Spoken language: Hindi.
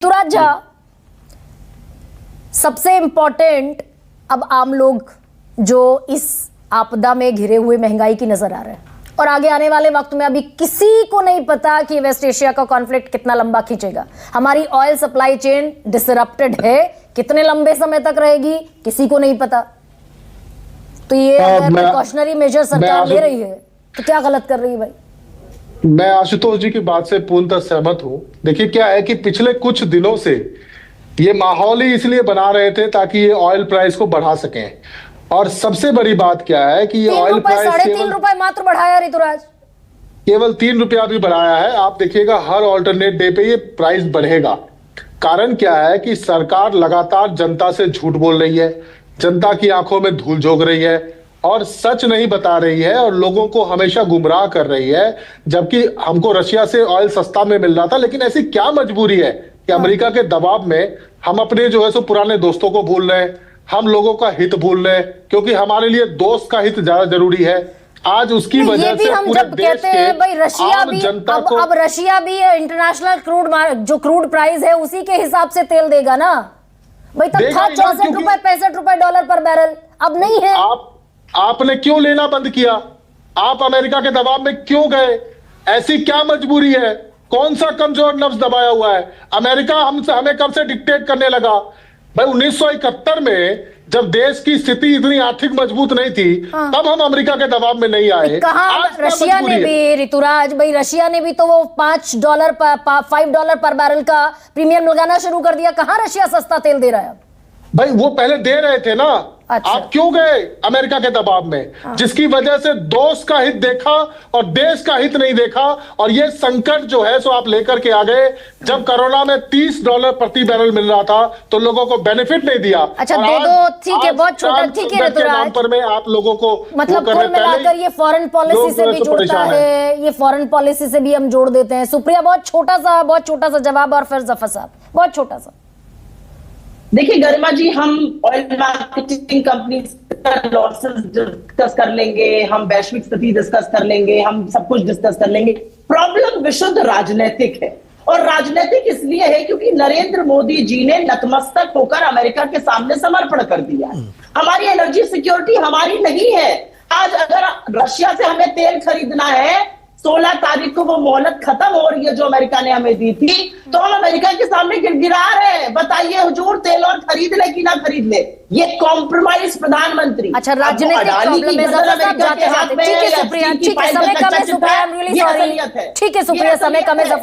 ऋतुराज झा, सबसे इंपॉर्टेंट अब आम लोग जो इस आपदा में घिरे हुए महंगाई की नजर आ रहे हैं, और आगे आने वाले वक्त में अभी किसी को नहीं पता कि वेस्ट एशिया का कॉन्फ्लिक्ट कितना लंबा खींचेगा। हमारी ऑयल सप्लाई चेन डिसरप्टेड है, कितने लंबे समय तक रहेगी किसी को नहीं पता। तो ये प्रिकॉशनरी मेजर सरकार ले रही है तो क्या गलत कर रही है भाई? मैं आशुतोष जी की बात से पूर्णतः सहमत हूं। देखिए क्या है कि पिछले कुछ दिनों से ये माहौल ही इसलिए बना रहे थे ताकि ये ऑयल प्राइस को बढ़ा सकें, और सबसे बड़ी बात क्या है कि ये ऑयल प्राइस ₹3.5 मात्र बढ़ाया ऋतुराज, केवल ₹3 भी बढ़ाया है। आप देखिएगा हर ऑल्टरनेट डे पे ये प्राइस बढ़ेगा। कारण क्या है कि सरकार लगातार जनता से झूठ बोल रही है, जनता की आंखों में धूल झोंक रही है और सच नहीं बता रही है, और लोगों को हमेशा गुमराह कर रही है। जबकि हमको रशिया से ऑयल सस्ता में मिल रहा था, लेकिन ऐसी क्या मजबूरी है कि अमेरिका के दबाव में हम अपने जो है सो पुराने दोस्तों को भूल रहे हैं, हम लोगों का हित भूल रहे हैं, क्योंकि हमारे लिए दोस्त का हित ज्यादा जरूरी है। आज उसकी वजह से हम पूरे जब देश कहते हैं भाई रशिया भी अब रशिया भी इंटरनेशनल क्रूड जो क्रूड प्राइस है उसी के हिसाब से तेल देगा ना भाई। तब था ₹64 ₹65 डॉलर पर बैरल, अब नहीं है। आपने क्यों लेना बंद किया? आप अमेरिका के दबाव में क्यों गए? ऐसी क्या मजबूरी है? कौन सा कमजोर नफ्स दबाया हुआ है? अमेरिका हमें कब से डिक्टेट करने लगा भाई? 1971 में जब देश की स्थिति इतनी आर्थिक मजबूत नहीं थी, तब हम अमेरिका के दबाव में नहीं आए। कहां रशिया ने भी ऋतुराज भाई, रशिया ने भी तो वो $5 पर बैरल का प्रीमियम लगाना शुरू कर दिया। कहां रशिया सस्ता तेल दे रहा है भाई? वो पहले दे रहे थे ना। अच्छा। आप क्यों गए अमेरिका के दबाव में? जिसकी वजह से दोस्त का हित देखा और देश का हित नहीं देखा, और ये संकट जो है सो आप लेकर के आ गए। जब कोरोना में $30 प्रति बैरल मिल रहा था तो लोगों को बेनिफिट नहीं दिया। अच्छा दो ठीक है, बहुत छोटा ठीक है ऋतुराज, पर में आप लोगों को मतलब कुल मिलाकर ये फॉरेन पॉलिसी से भी जुड़ता है, ये फॉरेन पॉलिसी से भी हम जोड़ देते हैं। सुप्रिया, बहुत छोटा सा जवाब, और फिर जफर साहब बहुत छोटा सा। देखिए गरिमा जी, हम ऑयल मार्केटिंग कंपनी का लॉसेस डिस्कस कर लेंगे, हम वैश्विक स्थिति डिस्कस कर लेंगे, हम सब कुछ डिस्कस कर लेंगे। प्रॉब्लम विशुद्ध राजनीतिक है, और राजनीतिक इसलिए है क्योंकि नरेंद्र मोदी जी ने नतमस्तक होकर अमेरिका के सामने समर्पण कर दिया है। हमारी एनर्जी सिक्योरिटी हमारी नहीं है। आज अगर रशिया से हमें तेल खरीदना है, 16 तारीख को वो मोहलत खत्म हो रही है जो अमेरिका ने हमें दी थी, तो हम अमेरिका के सामने गिड़गिड़ा रहे हैं। बताइए हुजूर, तेल और खरीद ले कि ना खरीद ले? ये कॉम्प्रोमाइज प्रधानमंत्री। अच्छा, राजनीतिक प्रॉब्लम में जाते-जाते ठीक है सुप्रिया, ठीक है समय कम है Supriya, I am really sorry, ठीक है सुप्रिया समय कम है। जफर